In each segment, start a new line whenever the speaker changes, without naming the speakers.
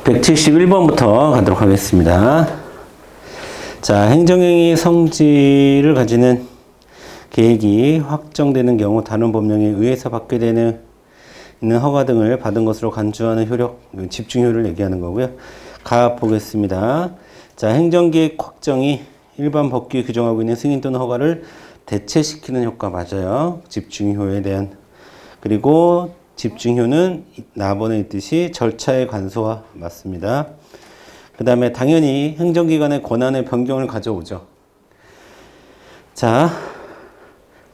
171번부터 가도록 하겠습니다. 자, 행정행위 성질을 가지는 계획이 확정되는 경우 다른 법령에 의해서 받게 되는 있는 허가 등을 받은 것으로 간주하는 효력, 집중효를 얘기하는 거고요. 가 보겠습니다. 자, 행정계획 확정이 일반 법규에 규정하고 있는 승인 또는 허가를 대체시키는 효과 맞아요. 집중효에 대한. 그리고 집중효는 나번에 있듯이 절차의 간소화 맞습니다. 그 다음에 당연히 행정기관의 권한의 변경을 가져오죠. 자,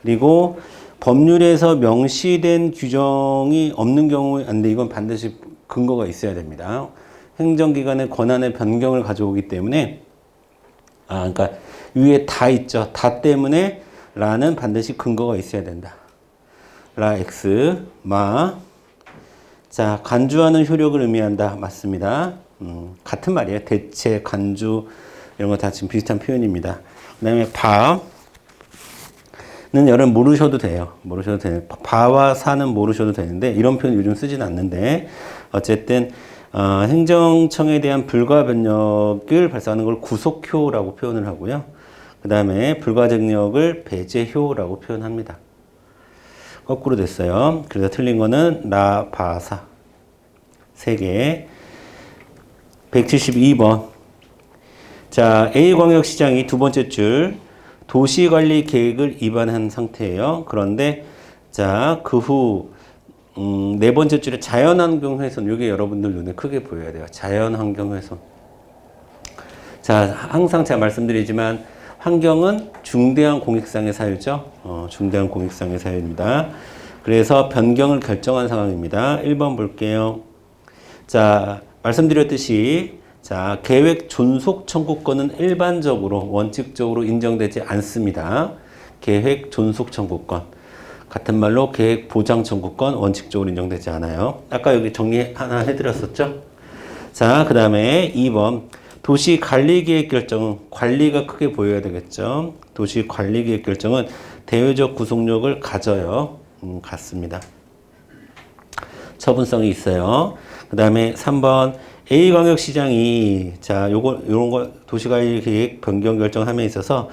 그리고 법률에서 명시된 규정이 없는 경우에 안 돼. 이건 반드시 근거가 있어야 됩니다. 행정기관의 권한의 변경을 가져오기 때문에 그러니까 위에 다 있죠. 다 때문에 라는 반드시 근거가 있어야 된다. 라 X 마. 자, 간주하는 효력을 의미한다. 맞습니다. 같은 말이에요. 대체, 간주 이런 거 다 지금 비슷한 표현입니다. 그 다음에 바. 는 여러분 모르셔도 돼요. 모르셔도 돼요. 바와 사는 모르셔도 되는데 이런 표현 요즘 쓰진 않는데 어쨌든 행정청에 대한 불가 변력을 발생하는 걸 구속효라고 표현을 하고요. 그 다음에 불가증력을 배제효라고 표현합니다. 거꾸로 됐어요. 그래서 틀린 거는 라, 바, 사. 3개. 172번. 자, A광역시장이 두 번째 줄 도시관리 계획을 위반한 상태예요. 그런데 자, 그 후 네 번째 줄에 자연환경훼손, 이게 여러분들 눈에 크게 보여야 돼요. 자연환경훼손. 자, 항상 제가 말씀드리지만 환경은 중대한 공익상의 사유죠. 중대한 공익상의 사유입니다. 그래서 변경을 결정한 상황입니다. 1번 볼게요. 자, 말씀드렸듯이 자, 계획 존속 청구권은 일반적으로 원칙적으로 인정되지 않습니다. 계획 존속 청구권. 같은 말로 계획 보장 청구권 원칙적으로 인정되지 않아요. 아까 여기 정리 하나 해드렸었죠? 자, 그 다음에 2번. 도시 관리 계획 결정은 관리가 크게 보여야 되겠죠? 도시 관리 계획 결정은 대외적 구속력을 가져요. 같습니다. 처분성이 있어요. 그 다음에 3번. A광역시장이 자, 요런 거 도시관리 계획 변경 결정함에 있어서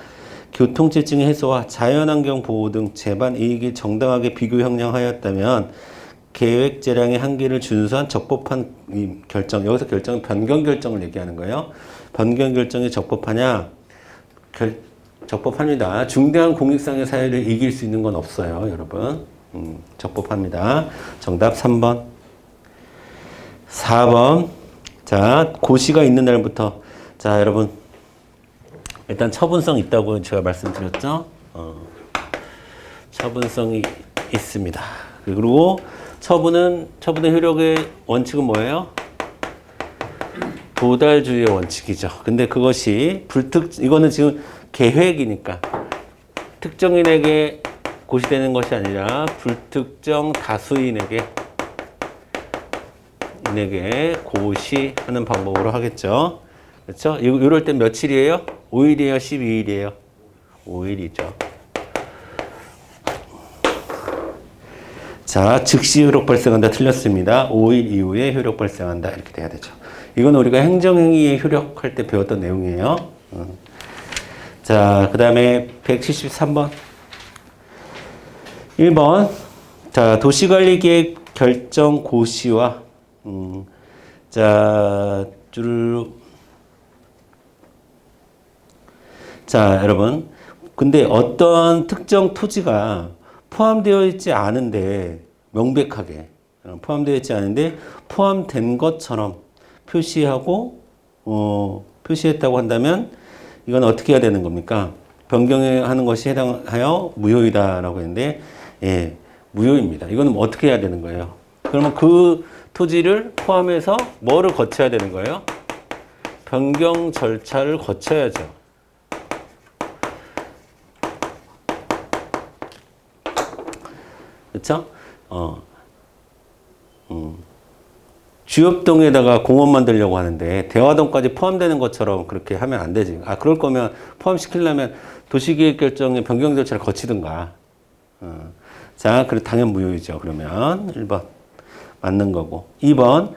교통체증 해소와 자연환경 보호 등 제반 이익이 정당하게 비교 형량하였다면 계획 재량의 한계를 준수한 적법한 결정. 여기서 결정은 변경 결정을 얘기하는 거예요. 변경 결정이 적법하냐? 적법합니다. 중대한 공익상의 사유를 이길 수 있는 건 없어요, 여러분. 적법합니다. 정답 3번. 4번. 자, 고시가 있는 날부터. 자, 여러분. 일단 처분성 있다고 제가 말씀드렸죠? 처분성이 있습니다. 그리고 처분의 효력의 원칙은 뭐예요? 도달주의의 원칙이죠. 근데 그것이 이거는 지금 계획이니까 특정인에게 고시되는 것이 아니라 불특정 다수인에게 고시하는 방법으로 하겠죠. 그렇죠? 이럴 땐 며칠이에요? 5일이에요? 12일이에요? 5일이죠. 자, 즉시 효력 발생한다. 틀렸습니다. 5일 이후에 효력 발생한다. 이렇게 돼야 되죠. 이건 우리가 행정행위의 효력할 때 배웠던 내용이에요. 자, 그 다음에 173번. 1번. 자, 도시관리계획 결정 고시와 자, 여러분. 근데 어떤 특정 토지가 포함되어 있지 않은데, 명백하게 포함되어 있지 않은데, 포함된 것처럼 표시하고, 표시했다고 한다면, 이건 어떻게 해야 되는 겁니까? 변경하는 것이 해당하여 무효이다라고 했는데, 예, 무효입니다. 이거는 어떻게 해야 되는 거예요? 그러면 그 토지를 포함해서 뭐를 거쳐야 되는 거예요? 변경 절차를 거쳐야죠. 그렇죠? 주엽동에다가 공원 만들려고 하는데 대화동까지 포함되는 것처럼 그렇게 하면 안 되지. 그럴 거면 포함시키려면 도시계획결정의 변경 절차를 거치든가. 자, 그래 당연 무효이죠. 그러면 1번 맞는 거고. 2번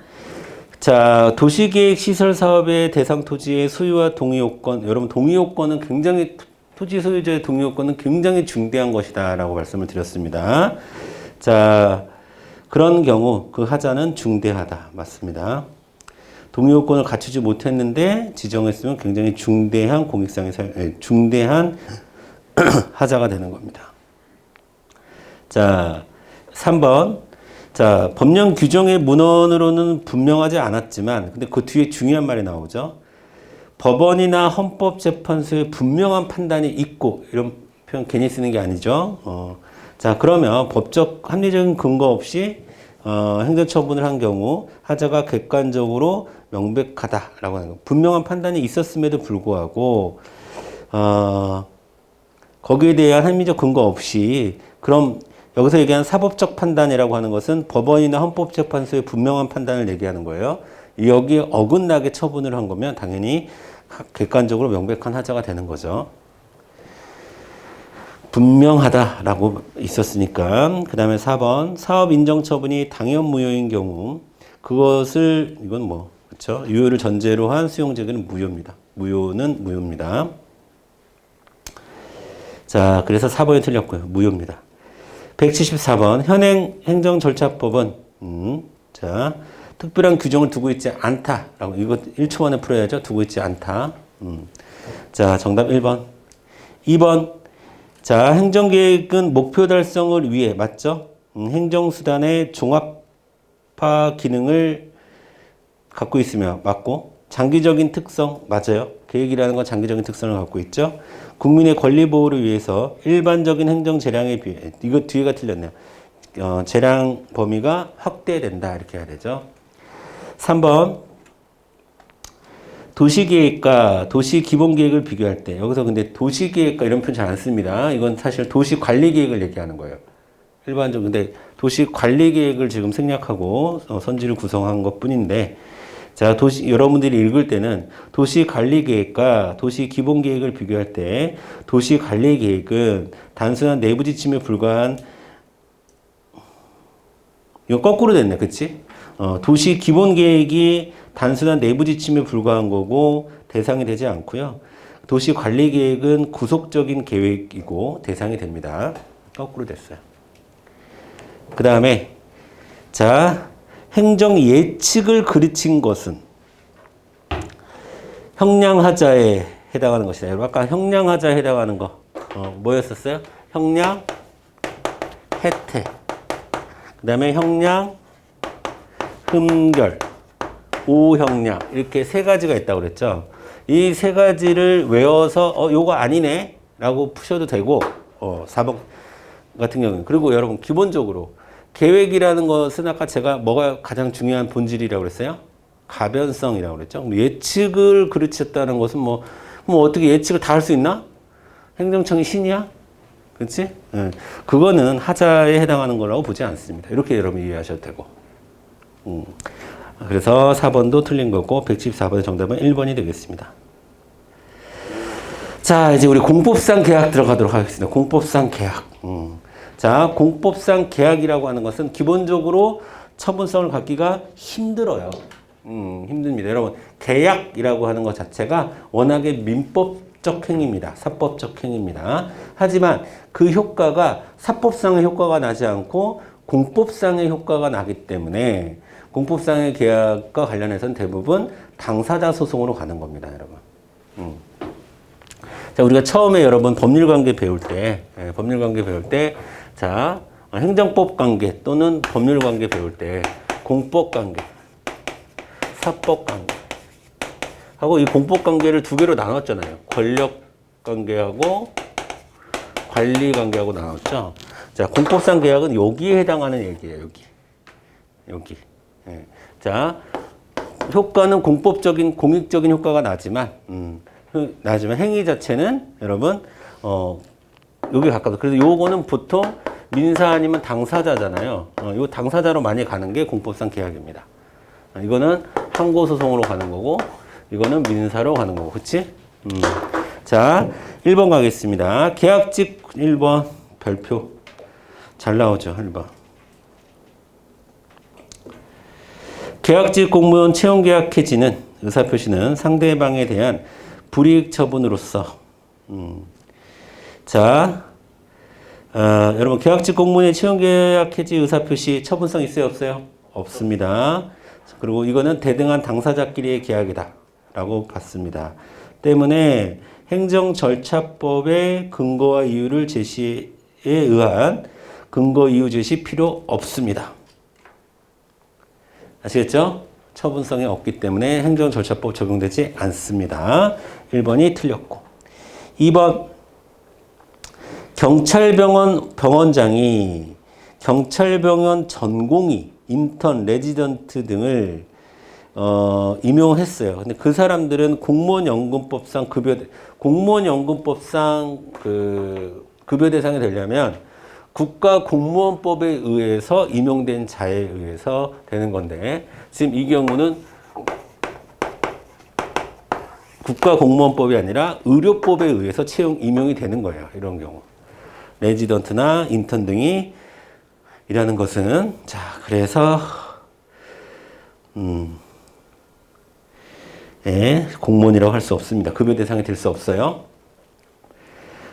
자, 도시계획 시설 사업의 대상 토지의 소유와 동의요건. 여러분, 동의요건은 굉장히, 토지 소유자의 동의요건은 굉장히 중대한 것이다 라고 말씀을 드렸습니다. 자, 그런 경우 그 하자는 중대하다. 맞습니다. 동의요건을 갖추지 못했는데 지정했으면 굉장히 중대한 중대한 하자가 되는 겁니다. 자, 3번. 자, 법령 규정의 문헌으로는 분명하지 않았지만, 근데 그 뒤에 중요한 말이 나오죠. 법원이나 헌법재판소의 분명한 판단이 있고, 이런 표현 괜히 쓰는 게 아니죠. 자, 그러면 법적 합리적인 근거 없이 행정처분을 한 경우 하자가 객관적으로 명백하다라고 하는 거. 분명한 판단이 있었음에도 불구하고 거기에 대한 합리적 근거 없이, 그럼 여기서 얘기하는 사법적 판단이라고 하는 것은 법원이나 헌법재판소의 분명한 판단을 얘기하는 거예요. 여기에 어긋나게 처분을 한 거면 당연히 객관적으로 명백한 하자가 되는 거죠. 분명하다라고 있었으니까. 그 다음에 4번. 사업 인정 처분이 당연 무효인 경우 그것을, 이건 뭐, 그렇죠? 유효를 전제로 한 수용 제기는 무효입니다. 무효는 무효입니다. 자, 그래서 4번이 틀렸고요. 무효입니다. 174번. 현행 행정절차법은 자, 특별한 규정을 두고 있지 않다라고. 이거 1초 만에 풀어야죠. 두고 있지 않다. 자, 정답 1번. 2번. 자, 행정계획은 목표 달성을 위해, 맞죠? 행정수단의 종합화 기능을 갖고 있으며, 맞고. 장기적인 특성, 맞아요. 계획이라는 건 장기적인 특성을 갖고 있죠. 국민의 권리 보호를 위해서 일반적인 행정 재량에 비해, 이거 뒤에가 틀렸네요. 재량 범위가 확대된다. 이렇게 해야 되죠. 3번. 도시계획과 도시기본계획을 비교할 때, 여기서 근데 도시계획과 이런 표현 잘 안 씁니다. 이건 사실 도시관리계획을 얘기하는 거예요. 일반적으로. 근데 도시관리계획을 지금 생략하고 선지를 구성한 것 뿐인데, 자, 여러분들이 읽을 때는 도시관리계획과 도시기본계획을 비교할 때, 도시관리계획은 단순한 내부 지침에 불과한, 이거 거꾸로 됐네. 그치? 도시기본계획이 단순한 내부 지침에 불과한 거고 대상이 되지 않고요. 도시관리계획은 구속적인 계획이고 대상이 됩니다. 거꾸로 됐어요. 그 다음에 자, 행정 예측을 그르친 것은 형량하자에 해당하는 것이다. 여러분 아까 형량하자에 해당하는 거 뭐였었어요? 형량, 혜택, 그 다음에 형량, 흠결, 오형량, 이렇게 세 가지가 있다고 그랬죠. 이 세 가지를 외워서 요거 아니네 라고 푸셔도 되고 4번 같은 경우는. 그리고 여러분 기본적으로 계획이라는 것은 아까 제가 뭐가 가장 중요한 본질이라고 그랬어요? 가변성이라고 그랬죠. 예측을 그르쳤다는 것은 뭐 어떻게 예측을 다 할 수 있나? 행정청이 신이야? 그렇지? 네. 그거는 하자에 해당하는 거라고 보지 않습니다. 이렇게 여러분 이해하셔도 되고. 그래서 4번도 틀린 거고 174번의 정답은 1번이 되겠습니다. 자, 이제 우리 공법상 계약 들어가도록 하겠습니다. 공법상 계약. 자, 공법상 계약이라고 하는 것은 기본적으로 처분성을 갖기가 힘들어요. 힘듭니다. 여러분, 계약이라고 하는 것 자체가 워낙에 민법적 행위입니다. 사법적 행위입니다. 하지만 그 효과가 사법상의 효과가 나지 않고 공법상의 효과가 나기 때문에 공법상의 계약과 관련해서는 대부분 당사자 소송으로 가는 겁니다, 여러분. 자, 우리가 처음에 여러분 법률관계 배울 때, 자, 행정법 관계 또는 법률관계 배울 때 공법관계, 사법관계 하고 이 공법관계를 두 개로 나눴잖아요. 권력관계하고 관리관계하고 나눴죠. 자, 공법상 계약은 여기에 해당하는 얘기예요. 여기. 네. 자, 효과는 공법적인 공익적인 효과가 나지만 행위 자체는 여러분 여기 가까워. 그래서 요거는 보통 민사 아니면 당사자잖아요. 요 당사자로 많이 가는 게 공법상 계약입니다. 이거는 항고 소송으로 가는 거고 이거는 민사로 가는 거고. 그치? 자, 1번 가겠습니다. 계약직 1번 별표 잘 나오죠. 1번. 계약직 공무원 채용계약해지는 의사표시는 상대방에 대한 불이익 처분으로서 자, 여러분 계약직 공무원의 채용계약 해지 의사표시 처분성 있어요 없어요? 없습니다. 그리고 이거는 대등한 당사자끼리의 계약이다 라고 봤습니다. 때문에 행정절차법의 근거와 이유를 제시에 의한 근거 이유 제시 필요 없습니다. 아시겠죠? 처분성이 없기 때문에 행정절차법 적용되지 않습니다. 1번이 틀렸고 2번 경찰병원 병원장이 경찰병원 전공의, 인턴, 레지던트 등을 임용했어요. 근데 그 사람들은 공무원연금법상 공무원연금법상 급여 대상이 되려면 국가공무원법에 의해서 임용된 자에 의해서 되는 건데 지금 이 경우는 국가공무원법이 아니라 의료법에 의해서 채용 임용이 되는 거예요. 이런 경우. 레지던트나 인턴 등이 이라는 것은 자 그래서 공무원이라고 할 수 없습니다. 급여 대상이 될 수 없어요.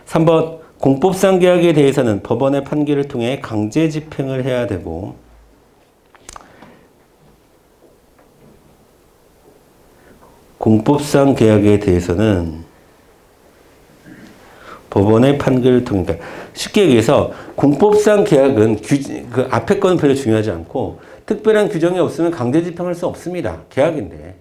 3번 공법상 계약에 대해서는 법원의 판결을 통해 강제 집행을 해야 되고 공법상 계약에 대해서는 법원의 판결을 통해 그러니까 쉽게 얘기해서 공법상 계약은 그 앞에 거는 별로 중요하지 않고 특별한 규정이 없으면 강제 집행할 수 없습니다. 계약인데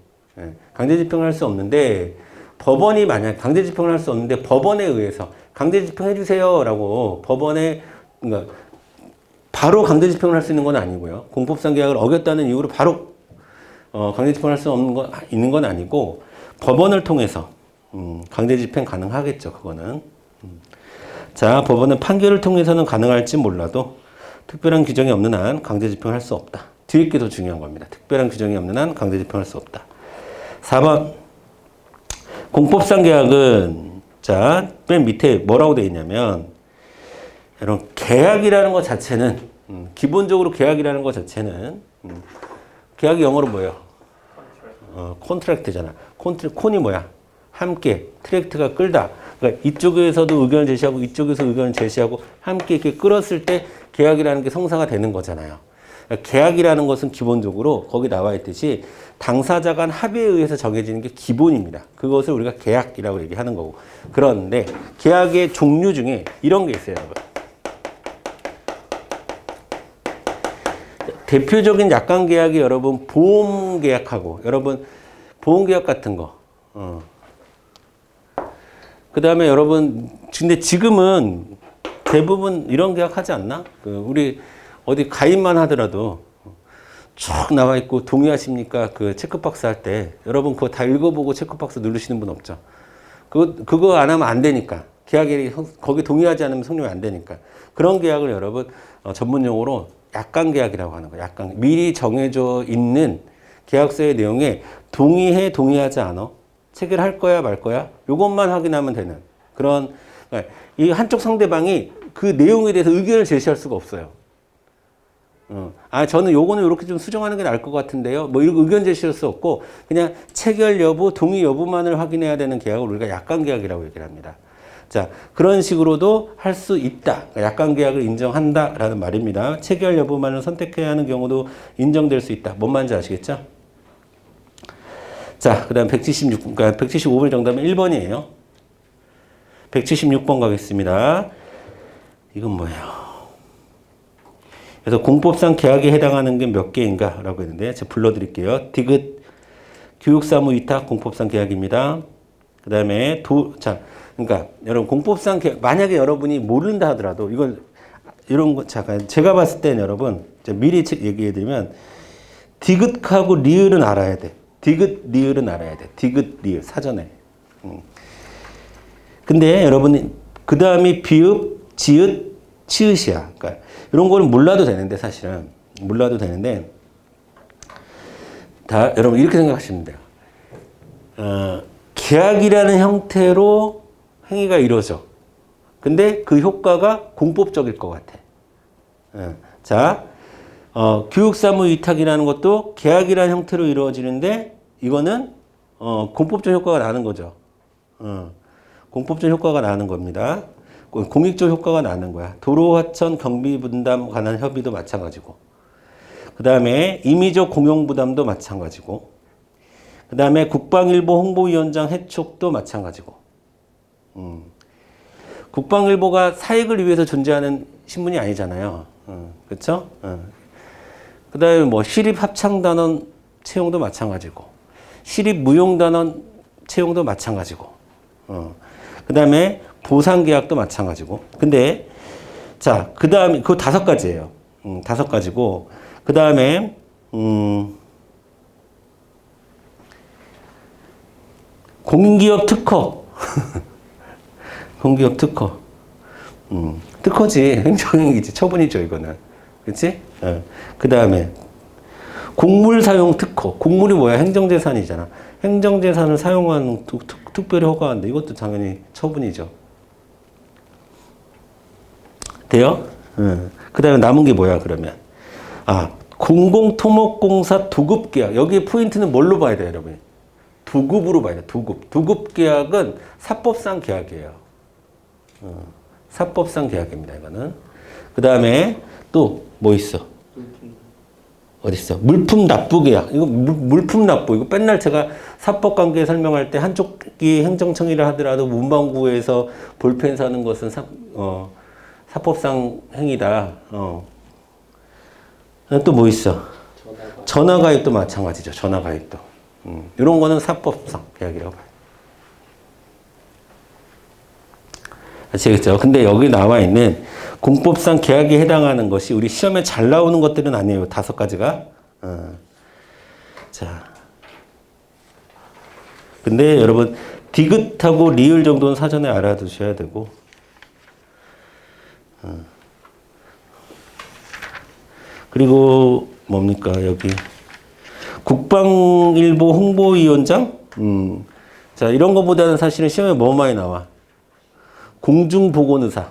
강제 집행을 할 수 없는데 법원이 만약 강제 집행을 할 수 없는데 법원에 의해서 강제 집행해 주세요라고 법원에 그러니까 바로 강제 집행을 할 수 있는 건 아니고요. 공법상 계약을 어겼다는 이유로 바로 강제 집행할 수 있는 건 아니고 법원을 통해서 강제 집행 가능하겠죠. 그거는. 자, 법원은 판결을 통해서는 가능할지 몰라도 특별한 규정이 없는 한 강제 집행할 수 없다. 뒤에 게 더 중요한 겁니다. 특별한 규정이 없는 한 강제 집행할 수 없다. 4번 공법상 계약은 자, 맨 밑에 뭐라고 되어 있냐면 여러분 계약이라는 것 자체는 기본적으로 계약이라는 것 자체는 계약이 영어로 뭐예요? 콘트랙트잖아. 콘이 뭐야? 함께 트랙트가 끌다. 그러니까 이쪽에서도 의견을 제시하고 이쪽에서 의견을 제시하고 함께 이렇게 끌었을 때 계약이라는 게 성사가 되는 거잖아요. 그러니까 계약이라는 것은 기본적으로 거기 나와 있듯이 당사자 간 합의에 의해서 정해지는 게 기본입니다. 그것을 우리가 계약이라고 얘기하는 거고. 그런데 계약의 종류 중에 이런 게 있어요, 여러분. 대표적인 약관 계약이 여러분 보험 계약하고 여러분 보험 계약 같은 거. 그 다음에 여러분 근데 지금은 대부분 이런 계약 하지 않나? 우리 어디 가입만 하더라도 쭉 나와 있고 동의하십니까? 그 체크박스 할 때 여러분 그거 다 읽어보고 체크박스 누르시는 분 없죠? 그거 안 하면 안 되니까 계약이 거기 동의하지 않으면 성립이 안 되니까 그런 계약을 여러분 전문 용어로 약관 계약이라고 하는 거예요. 약관 미리 정해져 있는 계약서의 내용에 동의해 동의하지 않아 체결할 거야 말 거야 이것만 확인하면 되는 그런 그러니까 이 한쪽 상대방이 그 내용에 대해서 의견을 제시할 수가 없어요. 저는 요거는 이렇게 좀 수정하는 게 나을 것 같은데요. 뭐 이런 의견 제시할 수 없고 그냥 체결 여부, 동의 여부만을 확인해야 되는 계약을 우리가 약관 계약이라고 얘기를 합니다. 자, 그런 식으로도 할 수 있다. 약관 계약을 인정한다라는 말입니다. 체결 여부만을 선택해야 하는 경우도 인정될 수 있다. 뭔 말인지 아시겠죠? 자, 그다음 그러니까 175번 정답은 1번이에요. 176번 가겠습니다. 이건 뭐예요? 그래서 공법상 계약에 해당하는 게 몇 개인가 라고 했는데 제가 불러드릴게요. 디귿 교육사무 위탁 공법상 계약입니다. 그 다음에 그러니까 여러분 공법상 계약 만약에 여러분이 모른다 하더라도 이걸 이런 거 잠깐 제가 봤을 때는 여러분 미리 얘기해드리면 디귿하고 리을은 알아야 돼. 디귿 리을은 알아야 돼. 디귿 리을 사전에. 근데 여러분 그 다음이 비읍, 지읒, 치읓이야. 그러니까 이런 거는 몰라도 되는데 사실은 몰라도 되는데 다 여러분 이렇게 생각하시면 돼요. 계약이라는 형태로 행위가 이루어져. 근데 그 효과가 공법적일 것 같아. 자, 교육사무 위탁이라는 것도 계약이라는 형태로 이루어지는데 이거는 공법적 효과가 나는 거죠. 공법적 효과가 나는 겁니다. 공익적 효과가 나는 거야. 도로, 하천, 경비 분담 관한 협의도 마찬가지고. 그 다음에 임의적 공용 부담도 마찬가지고. 그 다음에 국방일보 홍보위원장 해촉도 마찬가지고. 국방일보가 사익을 위해서 존재하는 신문이 아니잖아요. 그렇죠? 그 다음에 뭐 시립합창단원 채용도 마찬가지고. 시립무용단원 채용도 마찬가지고. 그 다음에 보상계약도 마찬가지고. 근데 자, 그 다음에 그거 5가지예요. 5가지고. 그 다음에 공기업 특허. 공기업 특허. 특허지. 행정행위지. 처분이죠, 이거는. 그치? 그 다음에 곡물 사용 특허. 곡물이 뭐야? 행정재산이잖아. 행정재산을 사용하는 특별히 허가한데 이것도 당연히 처분이죠. 돼요? 그 다음에 남은 게 뭐야, 그러면? 공공토목공사 도급계약. 여기 포인트는 뭘로 봐야 돼요, 여러분? 도급으로 봐야 돼, 도급. 도급계약은 사법상 계약이에요. 사법상 계약입니다, 이거는. 그 다음에 또 뭐 있어? 어딨어? 물품 납부 계약. 이거 물품 납부. 이거 맨날 제가 사법관계 설명할 때 한쪽이 행정청의를 하더라도 문방구에서 볼펜 사는 것은 사법상 행위다. 또 뭐 있어? 전화가입도 마찬가지죠. 전화가입도. 이런 거는 사법상 계약이라고 봐요. 아시겠죠? 근데 여기 나와 있는 공법상 계약에 해당하는 것이 우리 시험에 잘 나오는 것들은 아니에요. 5가지가. 자. 근데 여러분, 디귿하고 리을 정도는 사전에 알아두셔야 되고. 그리고 뭡니까, 여기. 국방일보 홍보위원장? 자, 이런 것보다는 사실은 시험에 뭐 많이 나와? 공중보건의사,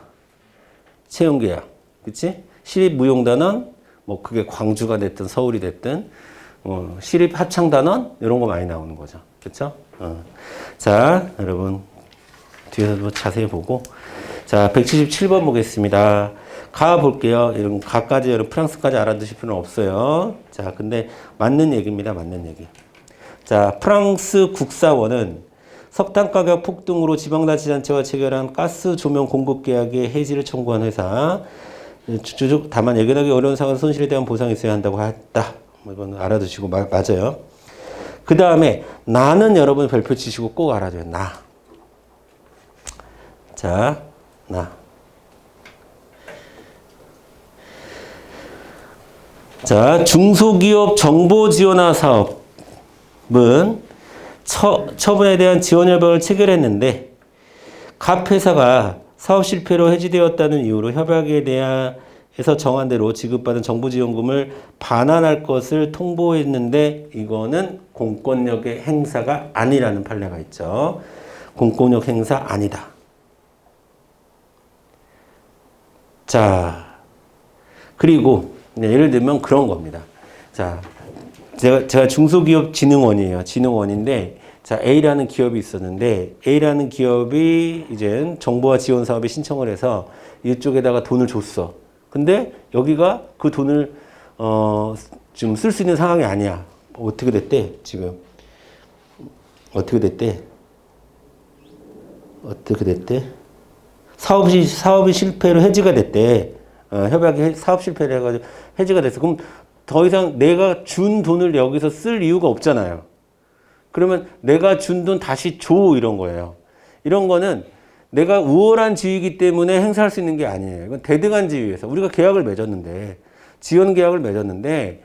채용계약, 그치? 시립무용단원, 뭐 그게 광주가 됐든 서울이 됐든, 시립합창단원, 이런 거 많이 나오는 거죠. 그쵸? 자, 여러분, 뒤에서도 자세히 보고. 자, 177번 보겠습니다. 가 볼게요. 이런 가까지, 여러분, 프랑스까지 알아두실 필요는 없어요. 자, 근데 맞는 얘기입니다. 맞는 얘기. 자, 프랑스 국사원은 석탄 가격 폭등으로 지방자치단체와 체결한 가스 조명 공급 계약의 해지를 청구한 회사. 다만 예견하기 어려운 상황 손실에 대한 보상이 있어야 한다고 했다. 이건 알아두시고 맞아요. 그 다음에 나는 여러분 별표 치시고 꼭 알아줘요. 나. 자, 나. 자, 중소기업 정보 지원화 사업은 처분에 대한 지원 협약을 체결했는데 각 회사가 사업 실패로 해지되었다는 이유로 협약에 대해서 정한 대로 지급받은 정부 지원금을 반환할 것을 통보했는데 이거는 공권력의 행사가 아니라는 판례가 있죠. 공권력 행사 아니다. 자, 그리고 예를 들면 그런 겁니다. 자, 제가 중소기업진흥원이에요. 진흥원인데, 자, A라는 기업이 있었는데, A라는 기업이 이제 정보화 지원 사업에 신청을 해서 이쪽에다가 돈을 줬어. 근데 여기가 그 돈을, 좀 쓸 수 있는 상황이 아니야. 어떻게 됐대, 지금? 어떻게 됐대? 사업이 실패로 해지가 됐대. 협약이 사업 실패를 해가지고 해지가 됐어. 그럼 더 이상 내가 준 돈을 여기서 쓸 이유가 없잖아요. 그러면 내가 준 돈 다시 줘 이런 거예요. 이런 거는 내가 우월한 지위이기 때문에 행사할 수 있는 게 아니에요. 이건 대등한 지위에서 우리가 계약을 맺었는데 지원 계약을 맺었는데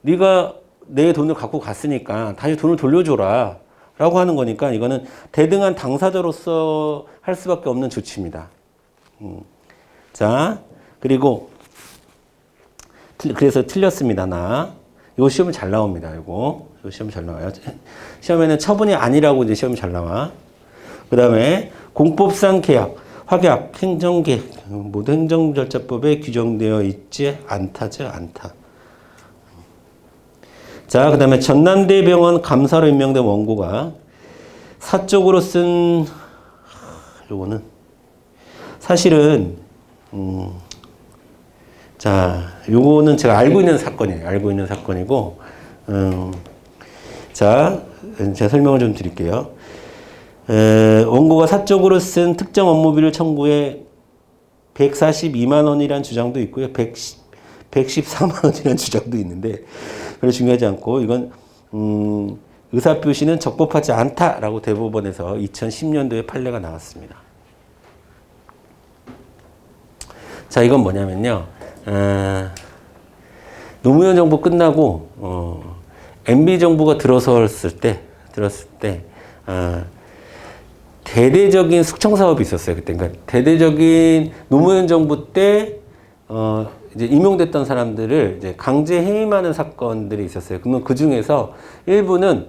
네가 내 돈을 갖고 갔으니까 다시 돈을 돌려줘라 라고 하는 거니까 이거는 대등한 당사자로서 할 수밖에 없는 조치입니다. 자, 그리고 그래서 틀렸습니다. 요 시험은 잘 나옵니다. 요 시험 잘 나와요. 시험에는 처분이 아니라고 이제 시험이 잘 나와. 그 다음에 공법상 계약. 확약, 행정계획, 모두 행정절차법에 규정되어 있지 않다죠, 않다. 자, 그 다음에 전남대병원 감사로 임명된 원고가 사적으로 쓴, 요거는 사실은, 자, 요거는 제가 알고 있는 사건이에요. 알고 있는 사건이고, 자, 제가 설명을 좀 드릴게요. 원고가 사적으로 쓴 특정 업무비를 청구해 142만 원이라는 주장도 있고요. 114만 원이라는 주장도 있는데 별로 중요하지 않고 이건 의사표시는 적법하지 않다라고 대법원에서 2010년도에 판례가 나왔습니다. 자, 이건 뭐냐면요. 노무현 정부 끝나고 MB 정부가 들었을 때 대대적인 숙청 사업이 있었어요. 그때. 그러니까 대대적인 노무현 정부 때 이제 임용됐던 사람들을 이제 강제 해임하는 사건들이 있었어요. 그러면 그 중에서 일부는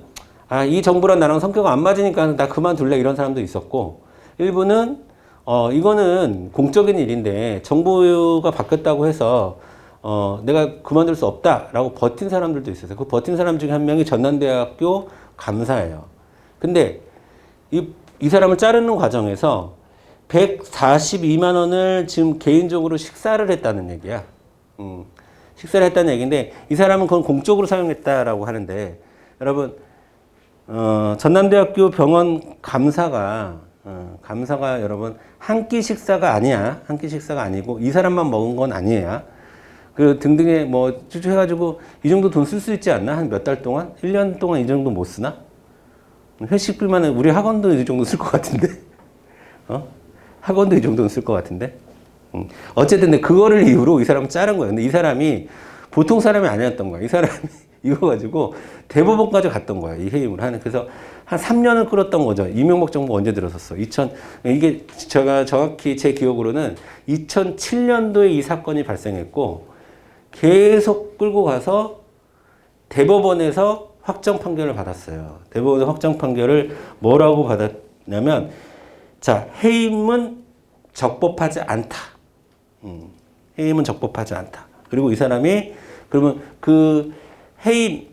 이 정부랑 나랑 성격 안 맞으니까 나 그만둘래 이런 사람도 있었고, 일부는 이거는 공적인 일인데 정부가 바뀌었다고 해서 내가 그만둘 수 없다라고 버틴 사람들도 있었어요. 그 버틴 사람 중에 한 명이 전남대학교 감사예요. 근데 이 사람을 자르는 과정에서 142만 원을 지금 개인적으로 식사를 했다는 얘기야. 식사를 했다는 얘기인데 이 사람은 그건 공적으로 사용했다라고 하는데, 여러분 전남대학교 병원 감사가 여러분 한 끼 식사가 아니야. 한 끼 식사가 아니고 이 사람만 먹은 건 아니에요. 그 등등에 뭐 해가지고 이 정도 돈 쓸 수 있지 않나? 한 몇 달 동안? 1년 동안 이 정도 못 쓰나? 회식비만은 우리 학원도 이 정도 쓸 것 같은데? 학원도 이 정도는 쓸 것 같은데? 어쨌든 그거를 이유로 이 사람을 자른 거예요. 근데 이 사람이 보통 사람이 아니었던 거야. 이 사람이 이거 가지고 대법원까지 갔던 거야. 이 해임을 하는. 그래서 한 3년을 끌었던 거죠. 이명박 정부 언제 들었었어? 이게 제가 정확히 제 기억으로는 2007년도에 이 사건이 발생했고 계속 끌고 가서 대법원에서 확정 판결을 받았어요. 대법원의 확정 판결을 뭐라고 받았냐면, 자, 해임은 적법하지 않다. 해임은 적법하지 않다. 그리고 이 사람이 그러면 그 해임은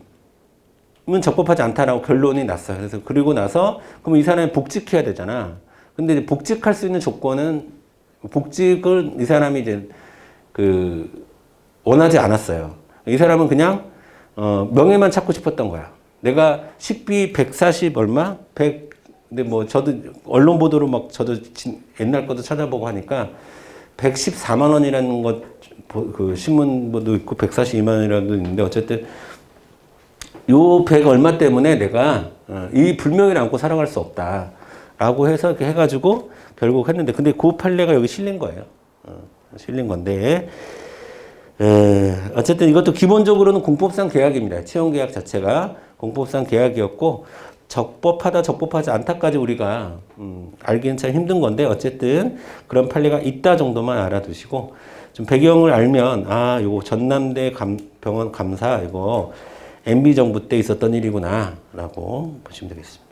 적법하지 않다라고 결론이 났어요. 그래서 그리고 나서 그럼 이 사람이 복직해야 되잖아. 근데 복직할 수 있는 조건은 복직을 이 사람이 이제 원하지 않았어요. 이 사람은 그냥 명예만 찾고 싶었던 거야. 내가 식비 140 얼마? 근데 뭐 저도 언론 보도로 막 저도 옛날 것도 찾아보고 하니까 114만 원이라는 그 신문 보도 있고 142만 원이라도 있는데, 어쨌든 요 100 얼마 때문에 내가 이 불명예를 안고 살아갈 수 없다라고 해서 이렇게 해가지고 결국 했는데, 근데 그 판례가 여기 실린 거예요. 실린 건데, 어쨌든 이것도 기본적으로는 공법상 계약입니다. 채용 계약 자체가 공법상 계약이었고, 적법하다, 적법하지 않다까지 우리가 알기는 참 힘든 건데, 어쨌든 그런 판례가 있다 정도만 알아두시고, 좀 배경을 알면 요거 전남대 병원 감사 이거 MB 정부 때 있었던 일이구나라고 보시면 되겠습니다.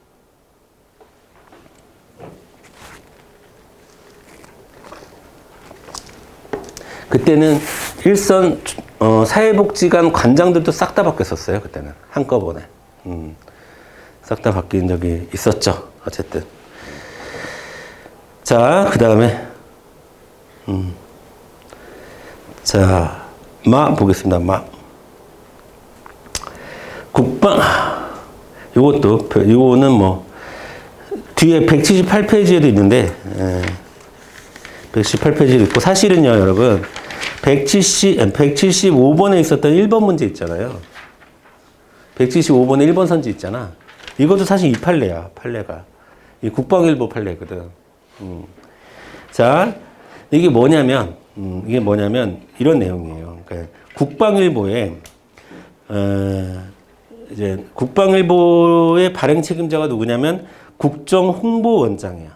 그때는 일선 사회복지관 관장들도 싹 다 바뀌었었어요. 그때는 한꺼번에 싹 다 바뀐 적이 있었죠. 어쨌든 자, 그 다음에 자, 보겠습니다. 국방, 요거는 뭐 뒤에 178페이지에도 있는데 178페이지도 있고, 사실은요 여러분 175번에 있었던 1번 문제 있잖아요. 175번에 1번 선지 있잖아. 이것도 사실 이 판례가 이 국방일보 판례거든. 자, 이게 뭐냐면 이런 내용이에요. 그러니까 국방일보에 이제 국방일보의 발행 책임자가 누구냐면 국정홍보원장이야.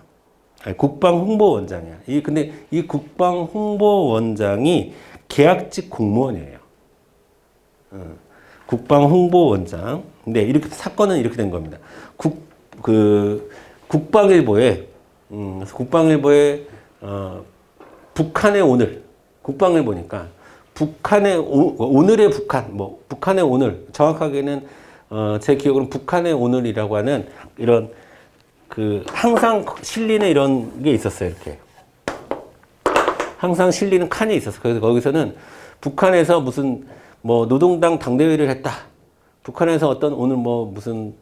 국방홍보원장이야. 근데 이 국방홍보원장이 계약직 공무원이에요. 국방홍보원장. 근데 이렇게 사건은 이렇게 된 겁니다. 국방일보에 북한의 오늘, 국방을 보니까 북한의 오늘의 북한, 뭐 북한의 오늘, 정확하게는 제 기억으로는 북한의 오늘이라고 하는 이런 그 항상 실리는 이런 게 있었어요. 이렇게 항상 실리는 칸이 있었어요. 그래서 거기서는 북한에서 무슨 뭐 노동당 당대회를 했다. 북한에서 어떤 오늘 뭐 무슨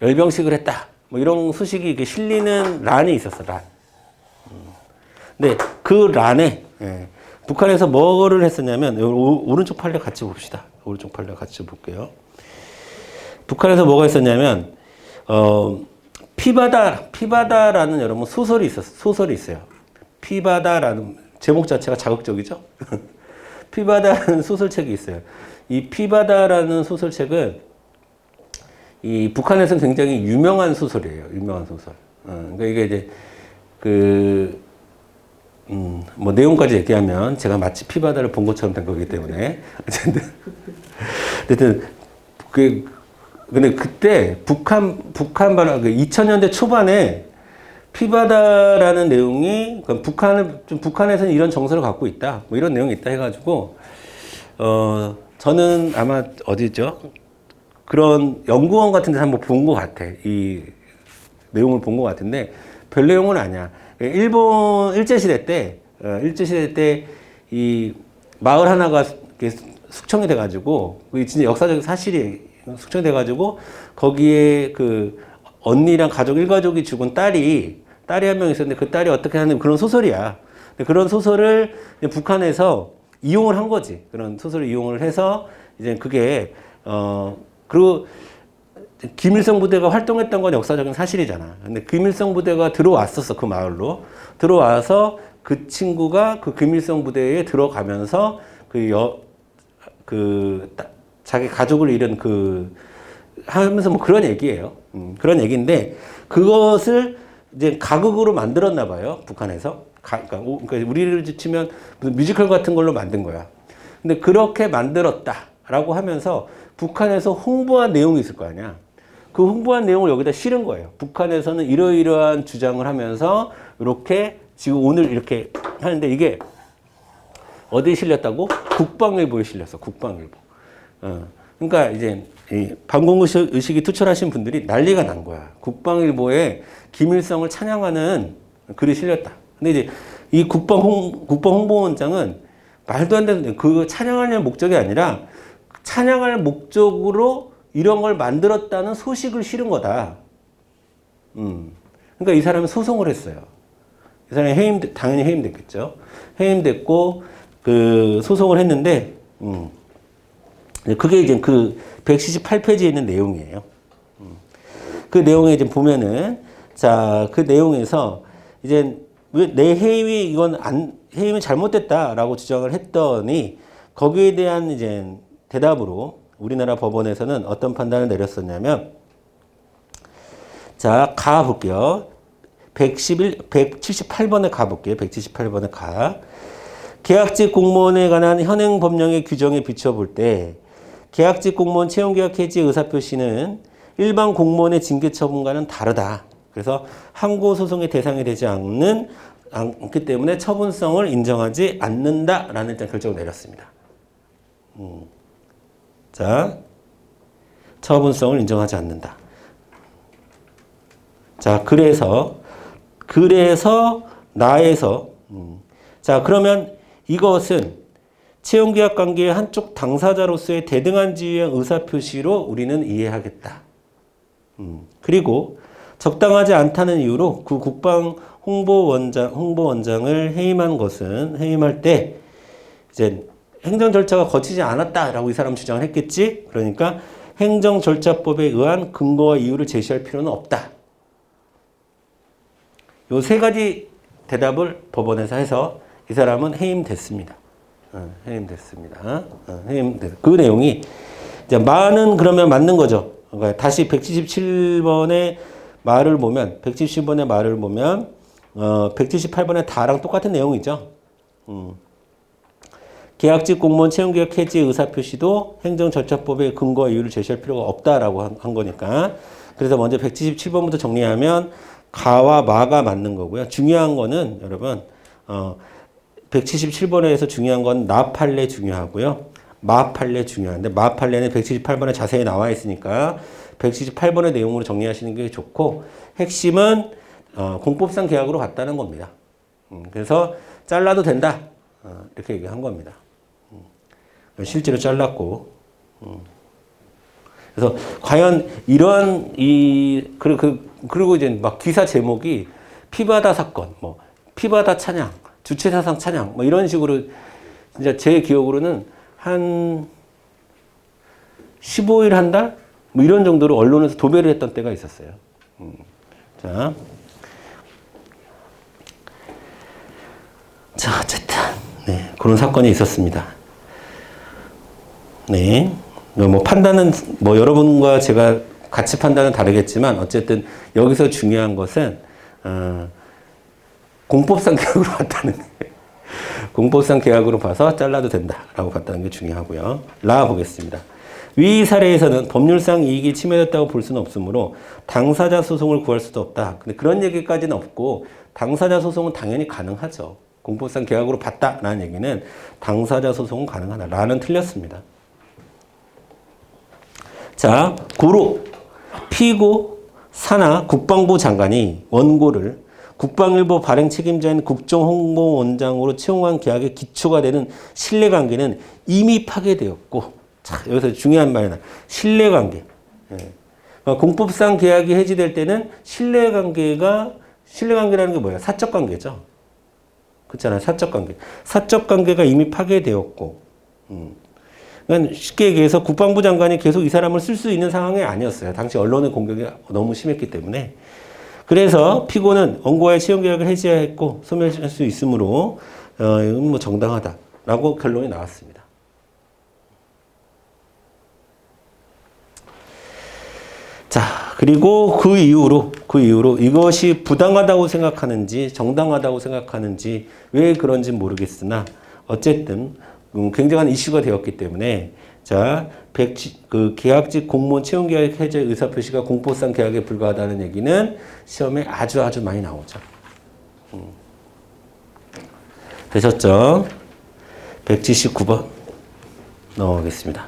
열병식을 했다. 뭐 이런 소식이 이렇게 실리는 란이 있었어. 란. 근데 그 란에 북한에서 뭐를 했었냐면 오른쪽 판례 같이 봅시다. 오른쪽 판례 같이 볼게요. 북한에서 뭐가 있었냐면 피바다라는 여러분 소설이 있어요. 피바다라는 제목 자체가 자극적이죠. 피바다라는 소설책이 있어요. 이 피바다라는 소설책은 이 북한에서는 굉장히 유명한 소설이에요. 유명한 소설. 그러니까 이게 이제 뭐 내용까지 얘기하면 제가 마치 피바다를 본 것처럼 된 거기 때문에 어쨌든 근데 그때 북한 바로 2000년대 초반에 피바다라는 내용이 북한에서는 이런 정서를 갖고 있다. 뭐 이런 내용이 있다 해가지고 저는 아마 어디죠? 그런 연구원 같은 데서 한번 본 것 같아. 이 내용을 본 것 같은데 별 내용은 아니야. 일본 일제시대 때 이 마을 하나가 숙청이 돼가지고 진짜 역사적 사실이 숙청이 돼가지고 거기에 그 언니랑 가족 일가족이 죽은 딸이 한 명 있었는데 그 딸이 어떻게 하는 그런 소설이야. 그런 소설을 북한에서 이용을 한 거지. 그런 소설을 이용을 해서 이제 그게 그리고 김일성 부대가 활동했던 건 역사적인 사실이잖아. 근데 김일성 부대가 들어왔었어. 그 마을로. 들어와서 그 친구가 그 김일성 부대에 들어가면서 자기 가족을 잃은 하면서 뭐 그런 얘기예요. 그런 얘기인데 그것을 이제 가극으로 만들었나 봐요. 북한에서. 그러니까 우리를 치면 무슨 뮤지컬 같은 걸로 만든 거야. 근데 그렇게 만들었다라고 하면서 북한에서 홍보한 내용이 있을 거 아니야. 그 홍보한 내용을 여기다 실은 거예요. 북한에서는 이러이러한 주장을 하면서 이렇게 지금 오늘 이렇게 하는데 이게 어디에 실렸다고? 국방일보에 실렸어. 국방일보. 그러니까 이제 이 반공의식이 투철하신 분들이 난리가 난 거야. 국방일보에 김일성을 찬양하는 글이 실렸다. 근데 이제 이 국방홍보원장은 말도 안 되는 그 찬양하려는 목적이 아니라 찬양할 목적으로 이런 걸 만들었다는 소식을 실은 거다. 그러니까 이 사람이 소송을 했어요. 이 사람이 당연히 해임됐겠죠. 해임됐고, 소송을 했는데, 그게 이제 그 178페이지에 있는 내용이에요. 그 내용에 이제 보면은, 자, 그 내용에서 이제 왜 내 해임이 해임이 잘못됐다라고 주장을 했더니 거기에 대한 이제 대답으로 우리나라 법원에서는 어떤 판단을 내렸었냐면, 자, 가볼게요. 178번에 가볼게요. 178번에 계약직 공무원에 관한 현행 법령의 규정에 비춰볼 때, 계약직 공무원 채용계약 해지 의사표시는 일반 공무원의 징계 처분과는 다르다. 그래서 항고소송의 대상이 되지 않기 때문에 처분성을 인정하지 않는다라는 일단 결정을 내렸습니다. 자, 처분성을 인정하지 않는다. 자, 그래서 자, 그러면 이것은 채용계약 관계의 한쪽 당사자로서의 대등한 지위의 의사표시로 우리는 이해하겠다. 그리고 적당하지 않다는 이유로 그 국방 홍보원장을 해임할 때 이제 행정 절차가 거치지 않았다라고 이 사람 주장을 했겠지. 그러니까 행정절차법에 의한 근거와 이유를 제시할 필요는 없다. 요 세 가지 대답을 법원에서 해서 이 사람은 해임됐습니다. 해임됐습니다. 그 내용이 이제 마는 그러면 맞는 거죠. 그러니까 다시 177번의 말을 보면 178번의 다랑 똑같은 내용이죠. 계약직 공무원 채용계약 해지 의사표시도 행정절차법의 근거와 이유를 제시할 필요가 없다라고 한 거니까. 그래서 먼저 177번부터 정리하면 가와 마가 맞는 거고요. 중요한 거는 여러분 177번에서 중요한 건 나 판례 중요하고요. 마 판례 중요한데 마 판례는 178번에 자세히 나와 있으니까 178번의 내용으로 정리하시는 게 좋고 핵심은 공법상 계약으로 갔다는 겁니다. 그래서 잘라도 된다. 이렇게 얘기한 겁니다. 실제로 잘랐고. 그래서 과연 이런 그리고 이제 막 기사 제목이 피바다 사건, 뭐 피바다 찬양, 주체사상 찬양, 뭐 이런 식으로 진짜 제 기억으로는 한 15일 한 달? 뭐 이런 정도로 언론에서 도배를 했던 때가 있었어요. 자, 어쨌든 네, 그런 사건이 있었습니다. 네, 뭐 판단은 뭐 여러분과 제가 같이 판단은 다르겠지만 어쨌든 여기서 중요한 것은 공법상 계약으로 갔다는 게 공법상 계약으로 봐서 잘라도 된다라고 갔다는 게 중요하고요. 라 보겠습니다. 위 사례에서는 법률상 이익이 침해됐다고 볼 수는 없으므로 당사자 소송을 구할 수도 없다. 근데 그런 얘기까지는 없고 당사자 소송은 당연히 가능하죠. 공법상 계약으로 봤다라는 얘기는 당사자 소송은 가능하다. 라는 틀렸습니다. 자, 고로 피고 산하 국방부 장관이 원고를 국방일보 발행 책임자인 국정홍보원장으로 채용한 계약의 기초가 되는 신뢰관계는 이미 파괴되었고, 자, 여기서 중요한 말이다. 신뢰관계. 그러니까 공법상 계약이 해지될 때는 신뢰관계라는 게 뭐예요? 사적관계죠. 그렇잖아요. 사적관계. 사적관계가 이미 파괴되었고, 그러니까 쉽게 얘기해서 국방부 장관이 계속 이 사람을 쓸 수 있는 상황이 아니었어요. 당시 언론의 공격이 너무 심했기 때문에. 그래서 피고는 원고와의 채용계약을 해지해야 했고 소멸할 수 있으므로 이건 뭐 정당하다라고 결론이 나왔습니다. 자, 그리고 그 이후로 이것이 부당하다고 생각하는지 정당하다고 생각하는지 왜 그런지 모르겠으나 어쨌든 굉장한 이슈가 되었기 때문에 자, 계약직 공무원 채용계약 해제 의사표시가 공법상 계약에 불과하다는 얘기는 시험에 아주 많이 나오죠. 되셨죠? 179번 넘어가겠습니다.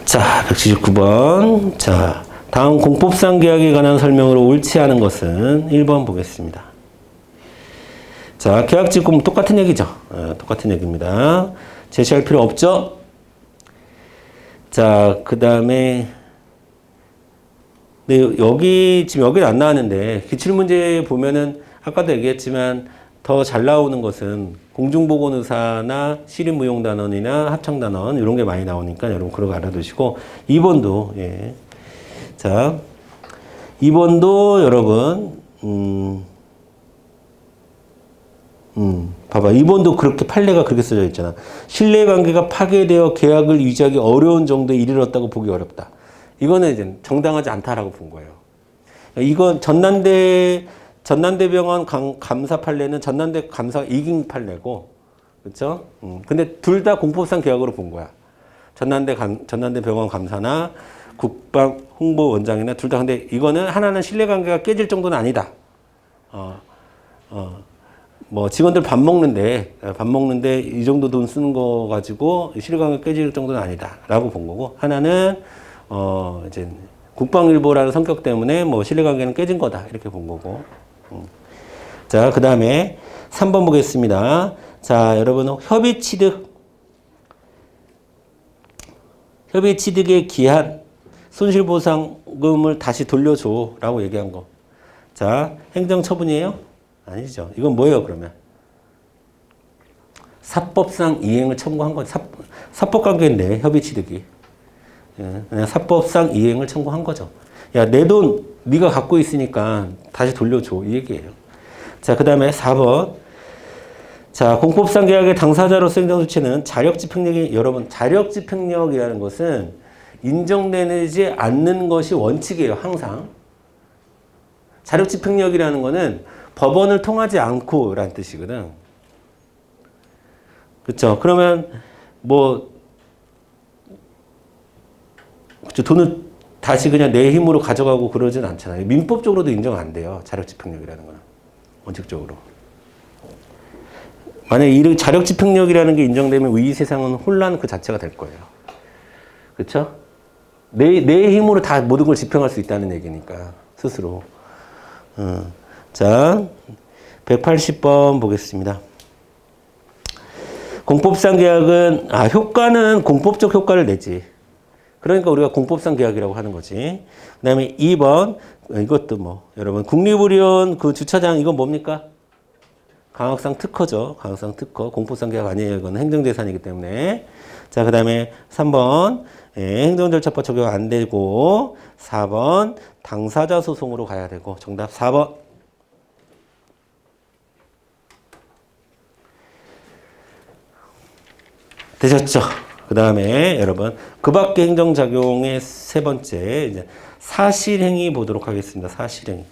자, 179번. 자, 다음 공법상 계약에 관한 설명으로 옳지 않은 것은 1번 보겠습니다. 자, 계약직 공무 똑같은 얘기죠. 똑같은 얘기입니다. 제시할 필요 없죠? 자, 그 다음에 네, 지금 여기는 안 나왔는데 기출문제 보면은 아까도 얘기했지만 더 잘 나오는 것은 공중보건의사나 시립무용단원이나 합창단원 이런 게 많이 나오니까 여러분 그런 거 알아두시고 2번도 예. 자, 2번도 여러분 봐봐. 2번도 그렇게 판례가 그렇게 써져 있잖아. 신뢰관계가 파괴되어 계약을 유지하기 어려운 정도에 이르렀다고 보기 어렵다. 이거는 이제 정당하지 않다라고 본 거예요. 이건 전남대병원 감사 판례는 전남대 감사가 이긴 판례고, 그렇죠? 근데 둘 다 공법상 계약으로 본 거야. 전남대병원 감사나 국방 홍보원장이나 둘 다. 근데 이거는 하나는 신뢰관계가 깨질 정도는 아니다. 뭐 직원들 밥 먹는데 이 정도 돈 쓰는 거 가지고 신뢰관계가 깨질 정도는 아니다라고 본 거고, 하나는 이제 국방일보라는 성격 때문에 뭐 신뢰관계는 깨진 거다 이렇게 본 거고. 자, 그 다음에 3번 보겠습니다. 자, 여러분 협의취득에 기한 손실보상금을 다시 돌려줘라고 얘기한 거. 자, 행정처분이에요? 아니죠. 이건 뭐예요, 그러면? 사법상 이행을 청구한 건 사법관계인데, 협의취득이. 예, 그냥 사법상 이행을 청구한 거죠. 야, 내 돈 네가 갖고 있으니까 다시 돌려줘. 이 얘기예요. 자, 그 다음에 4번. 자, 공법상 계약의 당사자로서 행정조치는 여러분, 자력집행력이라는 것은 인정되지 않는 것이 원칙이에요, 항상. 자력집행력이라는 거는 법원을 통하지 않고 라는 뜻이거든. 그쵸? 그러면, 뭐, 그쵸? 돈을 다시 그냥 내 힘으로 가져가고 그러진 않잖아요. 민법적으로도 인정 안 돼요. 자력집행력이라는 거는. 원칙적으로. 만약에 이 자력집행력이라는 게 인정되면 이 세상은 혼란 그 자체가 될 거예요. 그쵸? 내 힘으로 다 모든 걸 집행할 수 있다는 얘기니까, 스스로. 자, 180번 보겠습니다. 공법상 계약은, 효과는 공법적 효과를 내지. 그러니까 우리가 공법상 계약이라고 하는 거지. 그 다음에 2번, 이것도 뭐, 여러분, 국립의료원 그 주차장, 이건 뭡니까? 강학상 특허죠. 강학상 특허. 공법상 계약 아니에요. 이건 행정재산이기 때문에. 자, 그 다음에 3번, 행정절차법 적용 안 되고, 4번, 당사자 소송으로 가야 되고, 정답 4번. 되셨죠? 그 다음에 여러분, 그 밖의 행정작용의 세 번째, 이제 사실행위 보도록 하겠습니다. 사실행위.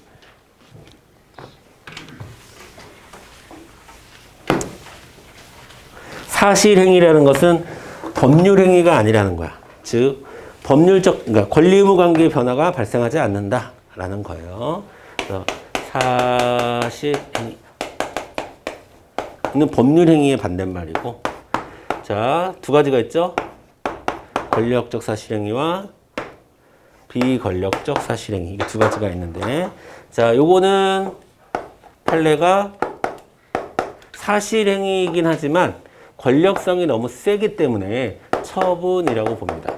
사실행위라는 것은 법률행위가 아니라는 거야. 즉, 법률적, 그러니까 권리의무 관계의 변화가 발생하지 않는다라는 거예요. 그래서 사실행위는 법률행위의 반대말이고, 자, 두 가지가 있죠. 권력적 사실행위와 비권력적 사실행위. 이게 두 가지가 있는데, 자, 요거는 판례가 사실행위이긴 하지만 권력성이 너무 세기 때문에 처분이라고 봅니다.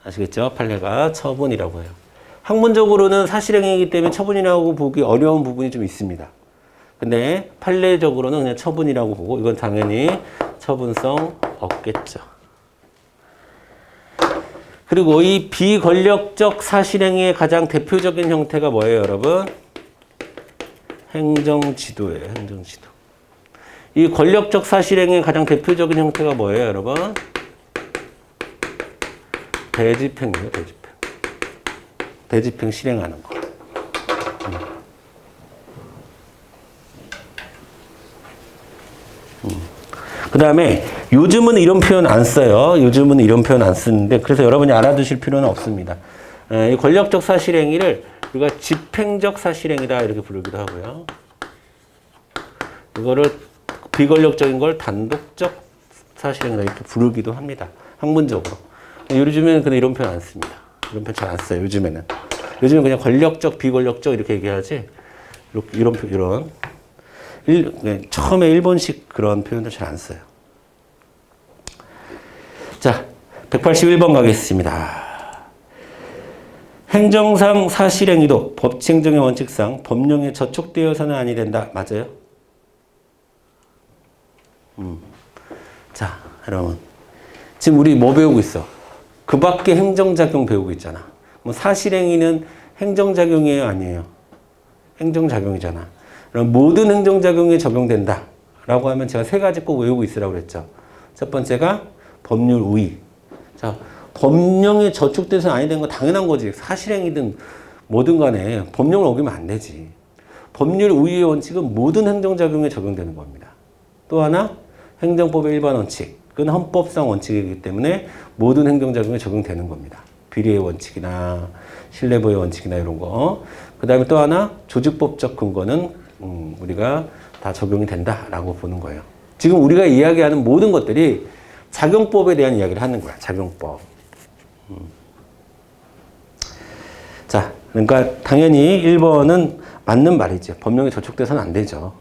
아시겠죠? 판례가 처분이라고 해요. 학문적으로는 사실행위이기 때문에 처분이라고 보기 어려운 부분이 좀 있습니다. 근데 판례적으로는 그냥 처분이라고 보고, 이건 당연히 처분성 없겠죠. 그리고 이 비권력적 사실행위의 가장 대표적인 형태가 뭐예요, 여러분? 행정지도예요, 행정지도. 이 권력적 사실행위의 가장 대표적인 형태가 뭐예요, 여러분? 대집행이에요, 대집행. 대집행 실행하는 거. 그 다음에 요즘은 이런 표현 안 써요. 요즘은 이런 표현 안 쓰는데, 그래서 여러분이 알아두실 필요는 없습니다. 이 권력적 사실행위를 우리가 집행적 사실행위다 이렇게 부르기도 하고요. 이거를 비권력적인 걸 단독적 사실행위다 이렇게 부르기도 합니다. 학문적으로. 요즘에는 근데 이런 표현 안 씁니다. 이런 표현 잘 안 써요. 요즘에는. 요즘은 그냥 권력적, 비권력적 이렇게 얘기하지. 이런 처음에 일본식 그런 표현도 잘 안 써요. 자, 181번 가겠습니다. 행정상 사실행위도 법치행정의 원칙상 법령에 저촉되어서는 아니 된다. 맞아요? 자, 여러분. 지금 우리 뭐 배우고 있어? 그 밖에 행정작용 배우고 있잖아. 뭐 사실행위는 행정작용이에요? 아니에요? 행정작용이잖아. 그럼 모든 행정작용에 적용된다 라고 하면 제가 세 가지 꼭 외우고 있으라고 그랬죠. 첫 번째가 법률 우위. 자, 법령에 저촉돼서 아니 되는 건 당연한 거지. 사실행위든 뭐든 간에 법령을 어기면 안 되지. 법률 우위의 원칙은 모든 행정작용에 적용되는 겁니다. 또 하나, 행정법의 일반 원칙은 헌법상 원칙이기 때문에 모든 행정작용에 적용되는 겁니다. 비례의 원칙이나 신뢰보의 원칙이나 이런 거. 그 다음에 또 하나, 조직법적 근거는 우리가 다 적용이 된다라고 보는 거예요. 지금 우리가 이야기하는 모든 것들이 작용법에 대한 이야기를 하는 거야. 작용법. 자, 그러니까 당연히 1번은 맞는 말이죠. 법령에 저촉돼서는 안 되죠.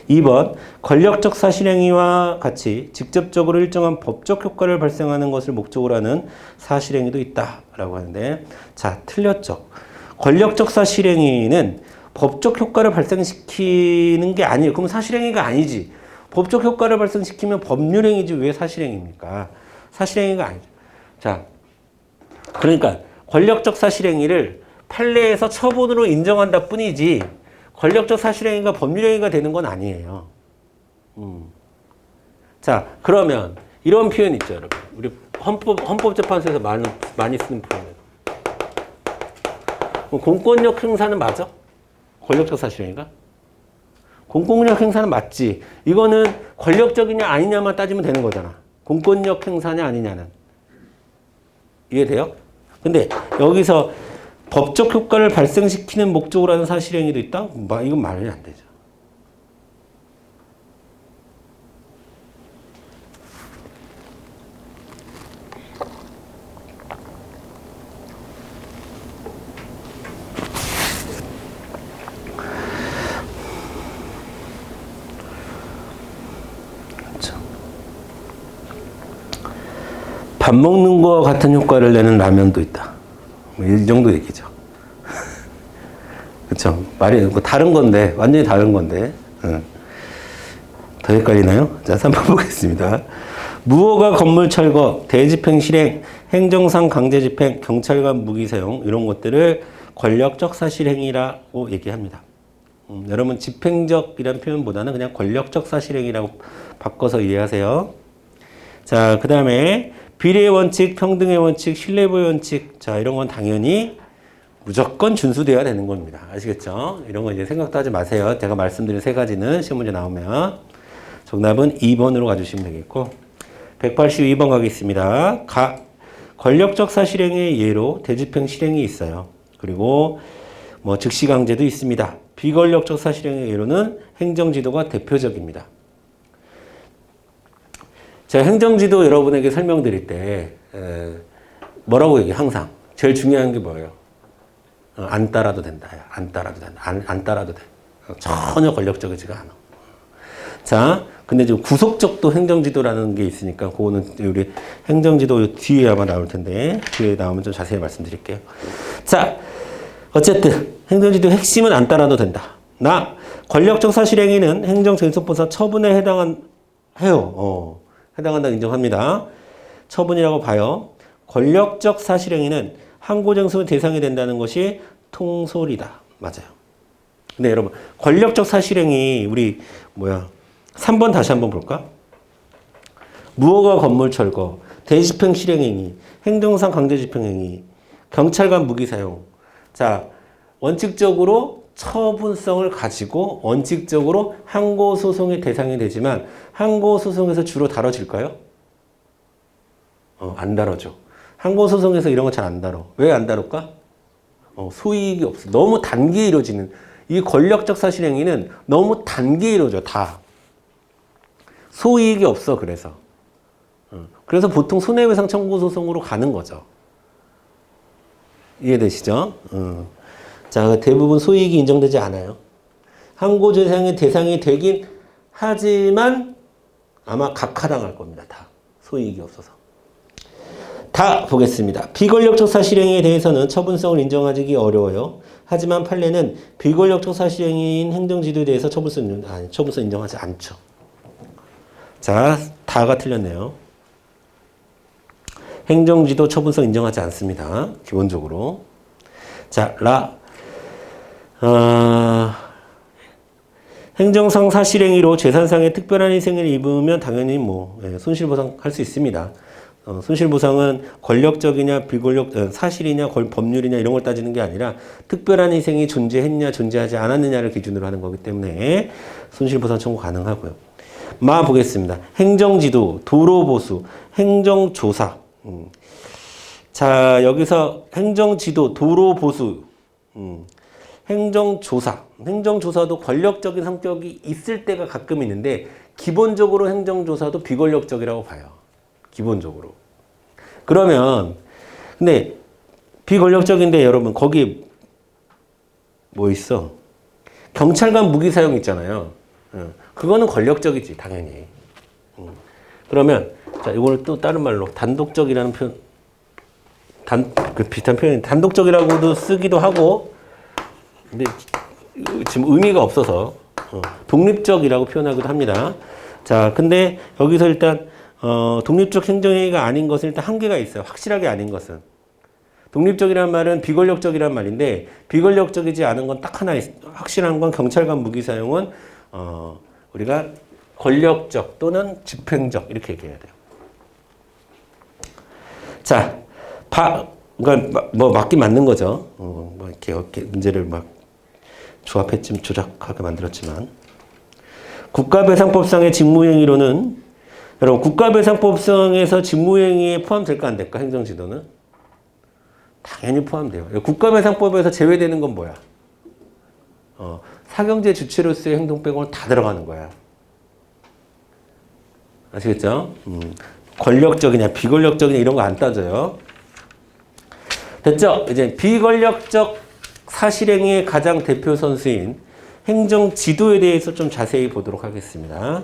2번, 권력적 사실행위와 같이 직접적으로 일정한 법적 효과를 발생하는 것을 목적으로 하는 사실행위도 있다라고 하는데, 자, 틀렸죠. 권력적 사실행위는 법적 효과를 발생시키는 게 아니에요. 그럼 사실행위가 아니지. 법적 효과를 발생시키면 법률행위지 왜 사실행위입니까? 사실행위가 아니죠. 자, 그러니까 권력적 사실행위를 판례에서 처분으로 인정한다 뿐이지 권력적 사실행위가 법률행위가 되는 건 아니에요. 자, 그러면 이런 표현 있죠, 여러분. 우리 헌법재판소에서 많이 쓰는 표현. 공권력 행사는 맞아? 권력적 사실행위가? 공권력 행사는 맞지. 이거는 권력적이냐 아니냐만 따지면 되는 거잖아. 공권력 행사냐 아니냐는. 이해돼요? 근데 여기서 법적 효과를 발생시키는 목적으로 하는 사실행위도 있다? 이건 말이 안 되죠. 밥 먹는 거와 같은 효과를 내는 라면도 있다. 이 정도 얘기죠. 그쵸? 말이 다른 건데, 완전히 다른 건데. 더 헷갈리나요? 자, 3번 보겠습니다. 무허가 건물 철거, 대집행 실행, 행정상 강제 집행, 경찰관 무기 사용, 이런 것들을 권력적 사실행위라고 얘기합니다. 여러분, 집행적이라는 표현보다는 그냥 권력적 사실행위라고 바꿔서 이해하세요. 자, 그 다음에 비례의 원칙, 평등의 원칙, 신뢰보의 원칙. 자, 이런 건 당연히 무조건 준수돼야 되는 겁니다. 아시겠죠? 이런 거 이제 생각도 하지 마세요. 제가 말씀드린 세 가지는 시험 문제 나오면. 정답은 2번으로 가주시면 되겠고. 182번 가겠습니다. 권력적 사실행위의 예로 대집행 실행이 있어요. 그리고 뭐 즉시강제도 있습니다. 비권력적 사실행위의 예로는 행정지도가 대표적입니다. 제가 행정지도 여러분에게 설명드릴 때 뭐라고 얘기해요? 항상 제일 중요한 게 뭐예요? 안 따라도 된다. 안 따라도 된다. 안 따라도 돼. 전혀 권력적이지가 않아. 자, 근데 지금 구속적도 행정지도라는 게 있으니까 그거는 우리 행정지도 뒤에 아마 나올 텐데 뒤에 나오면 좀 자세히 말씀드릴게요. 자, 어쨌든 행정지도 핵심은 안 따라도 된다. 권력적 사실행위는 행정쟁소법상 처분에 해당한다 인정합니다. 처분이라고 봐요. 권력적 사실행위는 항고쟁소의 대상이 된다는 것이 통솔이다. 맞아요. 근데 여러분, 권력적 사실행위, 3번 다시 한번 볼까? 무허가 건물 철거, 대집행 실행행위, 행정상 강제 집행행위, 경찰관 무기 사용. 자, 원칙적으로 처분성을 가지고 원칙적으로 항고소송의 대상이 되지만 항고소송에서 주로 다뤄질까요? 안 다뤄져. 항고소송에서 이런 거 잘 안 다뤄. 왜 안 다룰까? 소이익이 없어. 너무 단기에 이루어지는 이 권력적 사실행위는 너무 단기에 이루어져. 다. 소이익이 없어. 그래서 보통 손해배상 청구 소송으로 가는 거죠. 이해되시죠? 자, 대부분 소이익이 인정되지 않아요. 항고재상의 대상이 되긴 하지만 아마 각하당할 겁니다. 다. 소이익이 없어서. 다 보겠습니다. 비권력적 사실행위에 대해서는 처분성을 인정하기 어려워요. 하지만 판례는 비권력적 사실행위인 행정지도에 대해서 처분성 인정하지 않죠. 자, 다가 틀렸네요. 행정지도 처분성 인정하지 않습니다. 기본적으로. 자, 행정상 사실행위로 재산상의 특별한 희생을 입으면 당연히 손실보상할 수 있습니다. 손실보상은 권력적이냐 비권력 사실이냐 법률이냐 이런 걸 따지는 게 아니라 특별한 희생이 존재했냐 존재하지 않았느냐를 기준으로 하는 거기 때문에 손실보상 청구 가능하고요. 보겠습니다. 행정지도, 도로보수, 행정조사. 자, 여기서 행정지도, 도로보수, 행정조사도 권력적인 성격이 있을 때가 가끔 있는데 기본적으로 행정조사도 비권력적이라고 봐요. 기본적으로. 그러면 근데 비권력적인데 여러분 거기 뭐 있어? 경찰관 무기 사용 있잖아요. 그거는 권력적이지 당연히. 그러면 자 이거를 또 다른 말로 단독적이라는 표현, 비슷한 표현이 단독적이라고도 쓰기도 하고, 근데 지금 의미가 없어서 독립적이라고 표현하기도 합니다. 자, 근데 여기서 일단 독립적 행정행위가 아닌 것은 일단 한계가 있어요. 확실하게 아닌 것은. 독립적이라는 말은 비권력적이라는 말인데 비권력적이지 않은 건 딱 하나 확실한 건 경찰관 무기 사용은 우리가 권력적 또는 집행적 이렇게 얘기해야 돼요. 자, 그러니까 맞긴 맞는 거죠. 이렇게 문제를 조합했지만 조작하게 만들었지만 국가배상법상의 직무행위로는 여러분 국가배상법상에서 직무행위에 포함될까 안 될까? 행정지도는 당연히 포함돼요. 국가배상법에서 제외되는 건 뭐야? 사경제 주체로서의 행동 빼고는 다 들어가는 거야. 아시겠죠? 권력적이냐 비권력적이냐 이런 거 안 따져요. 됐죠? 이제 비권력적 사실행위의 가장 대표 선수인 행정 지도에 대해서 좀 자세히 보도록 하겠습니다.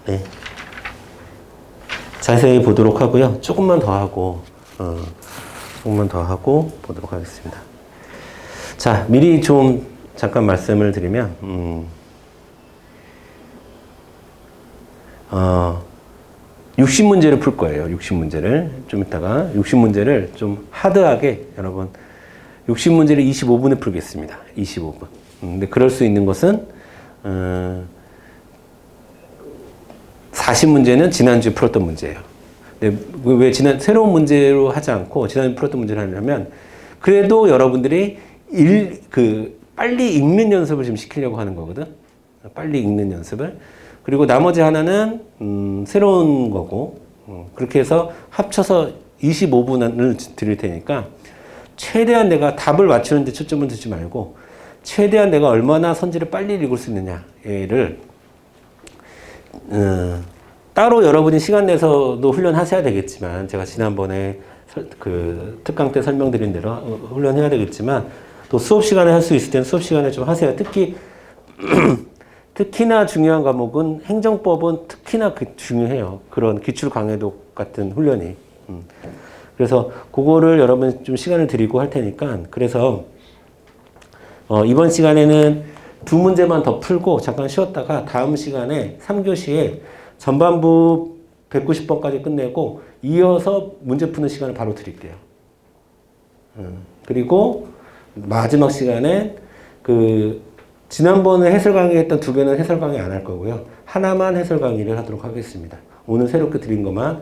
네. 자세히 보도록 하고요. 조금만 더 하고 보도록 하겠습니다. 자, 미리 좀 잠깐 말씀을 드리면, 60문제를 풀 거예요. 60문제를. 좀 이따가 60문제를 좀 하드하게 여러분 60문제를 25분에 풀겠습니다. 25분. 근데 그럴 수 있는 것은 40문제는 지난주에 풀었던 문제예요. 근데 왜 새로운 문제로 하지 않고 지난주에 풀었던 문제를 하려면 그래도 여러분들이 빨리 읽는 연습을 좀 시키려고 하는 거거든. 빨리 읽는 연습을. 그리고 나머지 하나는 새로운 거고 그렇게 해서 합쳐서 25분을 드릴 테니까 최대한 내가 답을 맞추는 데 초점을 두지 말고 최대한 내가 얼마나 선지를 빨리 읽을 수 있느냐를 따로 여러분이 시간 내서도 훈련하셔야 되겠지만 제가 지난번에 그 특강 때 설명드린 대로 훈련해야 되겠지만 또 수업 시간에 할 수 있을 때는 수업 시간에 좀 하세요. 특히나 중요한 과목은 행정법은 특히나 중요해요. 그런 기출 강해도 같은 훈련이. 그래서 그거를 여러분 좀 시간을 드리고 할 테니까 그래서 이번 시간에는 2문제만 더 풀고 잠깐 쉬었다가 다음 시간에 3교시에 전반부 190번까지 끝내고 이어서 문제 푸는 시간을 바로 드릴게요. 그리고 마지막 시간에 지난번에 해설 강의했던 2개는 해설 강의 안 할 거고요. 하나만 해설 강의를 하도록 하겠습니다. 오늘 새롭게 드린 것만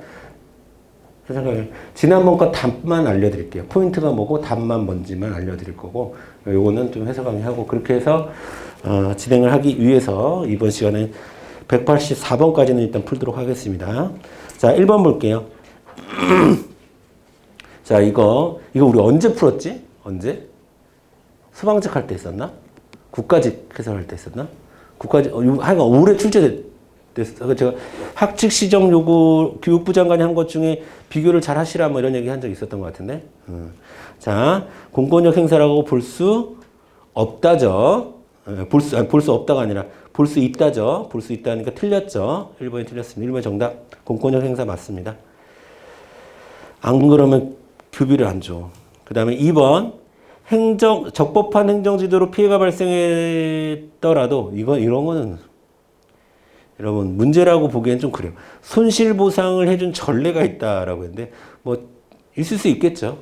해설 강의. 지난번 거 답만 알려드릴게요. 포인트가 뭐고 답만 뭔지만 알려드릴 거고 요거는 좀 해설 강의하고 그렇게 해서 진행을 하기 위해서 이번 시간에 184번까지는 일단 풀도록 하겠습니다. 자, 1번 볼게요. 자, 이거 우리 언제 풀었지? 언제? 수방직 할 때 있었나? 국가직 해설할 때 있었나? 국가직, 하여간 올해 출제됐어. 제가 학칙 시정 요구 교육부 장관이 한 것 중에 비교를 잘 하시라 뭐 이런 얘기 한 적 있었던 것 같은데. 자, 공권력 행사라고 볼 수 없다죠. 볼 수 없다가 아니라 볼 수 있다죠. 볼 수 있다니까 틀렸죠. 1번이 틀렸습니다. 1번 정답. 공권력 행사 맞습니다. 안 그러면 교비를 안 줘. 그 다음에 2번. 적법한 행정지도로 피해가 발생했더라도, 이런 거는, 여러분, 문제라고 보기엔 좀 그래요. 손실보상을 해준 전례가 있다라고 했는데, 있을 수 있겠죠.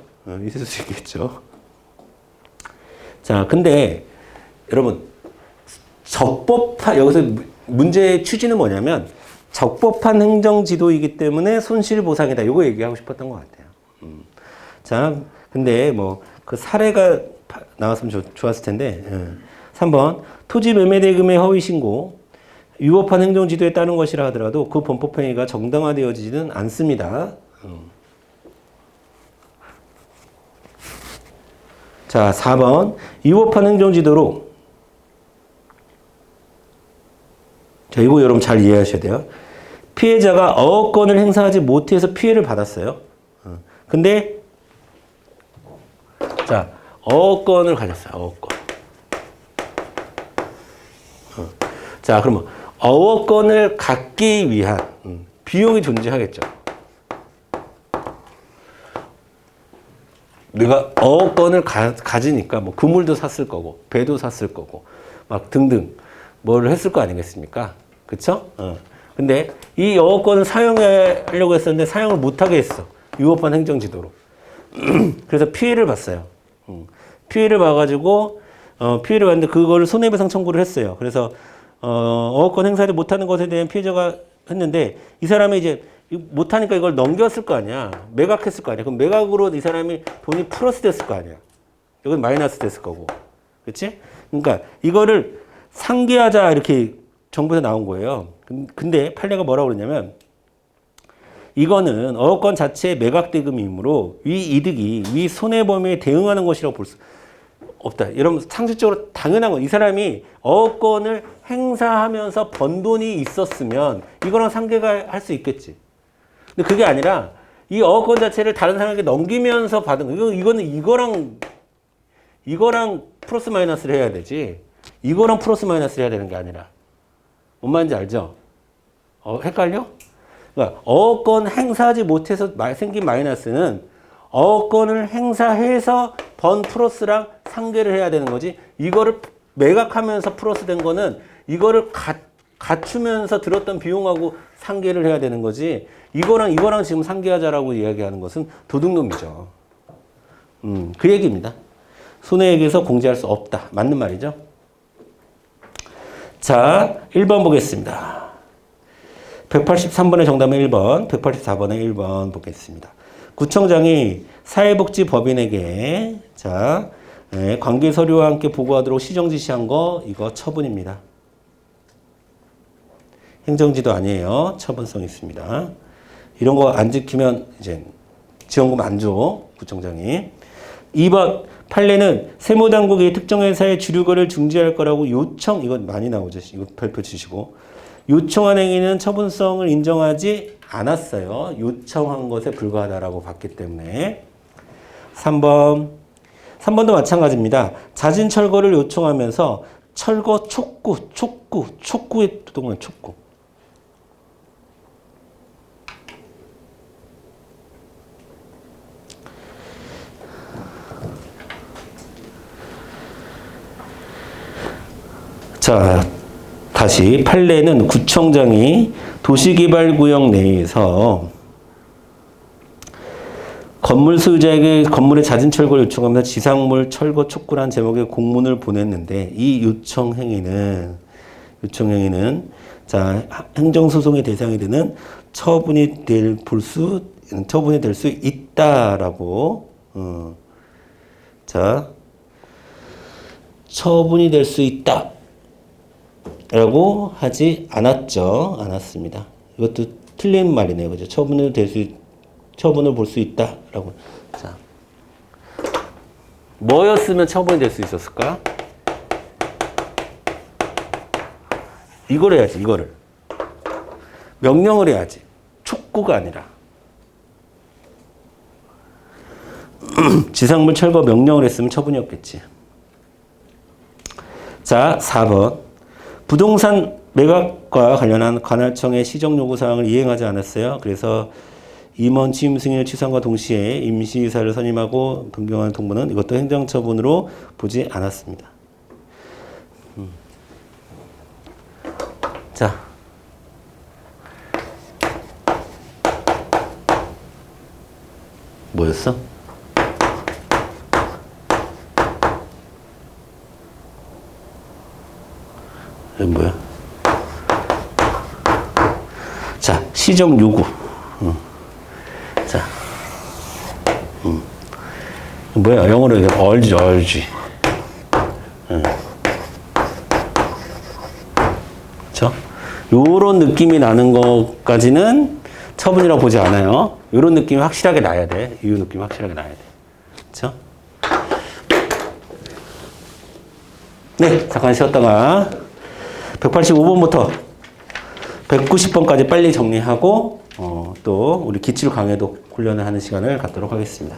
있을 수 있겠죠. 자, 근데, 여러분, 여기서 문제의 취지는 뭐냐면, 적법한 행정지도이기 때문에 손실보상이다. 이거 얘기하고 싶었던 것 같아요. 자, 근데 그 사례가 나왔으면 좋았을 텐데. 3번. 토지 매매 대금의 허위 신고, 위법한 행정지도에 따른 것이라 하더라도 그 범법행위가 정당화되어지지는 않습니다. 자, 4번. 위법한 행정지도로. 자, 이거 여러분 잘 이해하셔야 돼요. 피해자가 어업권을 행사하지 못해서 피해를 받았어요. 근데 자, 어업권을 가졌어요. 어업권. 자, 그러면 어업권을 갖기 위한 비용이 존재하겠죠. 내가 어업권을 가지니까 그물도 샀을 거고 배도 샀을 거고 막 등등 뭘 했을 거 아니겠습니까? 그쵸? 근데 이 어업권을 사용하려고 했었는데 사용을 못하게 했어. 위법한 행정지도로. 그래서 피해를 봤어요. 피해를 봐가지고 피해를 봤는데 그거를 손해배상 청구를 했어요. 그래서 어업권 행사를 못하는 것에 대한 피해자가 했는데 이 사람이 이제 못하니까 이걸 넘겼을 거 아니야. 매각했을 거 아니야. 그럼 매각으로 이 사람이 돈이 플러스 됐을 거 아니야. 이건 마이너스 됐을 거고. 그렇지? 그러니까 이거를 상기하자 이렇게 정부에서 나온 거예요. 근데 판례가 뭐라고 그러냐면 이거는 어권 자체의 매각대금이므로 위 이득이 위 손해 범위에 대응하는 것이라고 볼 수 없다. 여러분 상식적으로 당연한 거. 이 사람이 어권을 행사하면서 번 돈이 있었으면 이거랑 상계가 할 수 있겠지. 근데 그게 아니라 이 어권 자체를 다른 사람에게 넘기면서 받은 거. 이거는 이거랑 플러스 마이너스를 해야 되지. 이거랑 플러스 마이너스를 해야 되는 게 아니라. 뭔 말인지 알죠? 헷갈려? 그러니까 어권 행사하지 못해서 생긴 마이너스는 어권을 행사해서 번 플러스랑 상계를 해야 되는 거지. 이거를 매각하면서 플러스 된 거는 이거를 갖추면서 들었던 비용하고 상계를 해야 되는 거지. 이거랑 지금 상계하자라고 이야기하는 것은 도둑놈이죠. 그 얘기입니다. 손해액에서 공제할 수 없다. 맞는 말이죠. 자, 1번 보겠습니다. 183번의 정답은 1번, 184번의 1번 보겠습니다. 구청장이 사회복지법인에게 자 관계 서류와 함께 보고하도록 시정 지시한 거 이거 처분입니다. 행정지도 아니에요. 처분성 있습니다. 이런 거 안 지키면 이제 지원금 안 줘. 구청장이. 2번 판례는 세무당국이 특정 회사의 주류거래를 중지할 거라고 요청 이건 많이 나오죠. 이거 별표 치시고 요청한 행위는 처분성을 인정하지 않았어요. 요청한 것에 불과하다라고 봤기 때문에. 3번도 마찬가지입니다. 잦은 철거를 요청하면서 철거 촉구의 동안 촉구. 자, 다시 판례는 구청장이 도시개발구역 내에서 건물 소유자에게 건물의 잦은 철거를 요청하면서 지상물 철거 촉구란 제목의 공문을 보냈는데 이 요청 행위는 자 행정소송의 대상이 되는 처분이 될 수 있다라고 자 처분이 될 수 있다. 라고 하지 않았습니다. 이것도 틀린 말이네요. 그죠? 처분을 볼 수 있다. 라고. 자. 뭐였으면 처분이 될 수 있었을까? 이걸 해야지, 이거를. 명령을 해야지. 촉구가 아니라. 지상물 철거 명령을 했으면 처분이었겠지. 자, 4번. 부동산 매각과 관련한 관할청의 시정요구사항을 이행하지 않았어요. 그래서 임원 취임 승인을 취소함과 동시에 임시이사를 선임하고 변경하는 통보는 이것도 행정처분으로 보지 않았습니다. 자, 뭐였어? 이건 뭐야? 자, 시정 요구. 자, 뭐야? 영어로 이게 urge. 그렇죠? 요런 느낌이 나는 것까지는 처분이라고 보지 않아요. 요런 느낌이 확실하게 나야 돼. 이 느낌이 확실하게 나야 돼. 그렇죠? 네, 잠깐 쉬었다가 185번부터 190번까지 빨리 정리하고 또 우리 기출 강해도 훈련을 하는 시간을 갖도록 하겠습니다.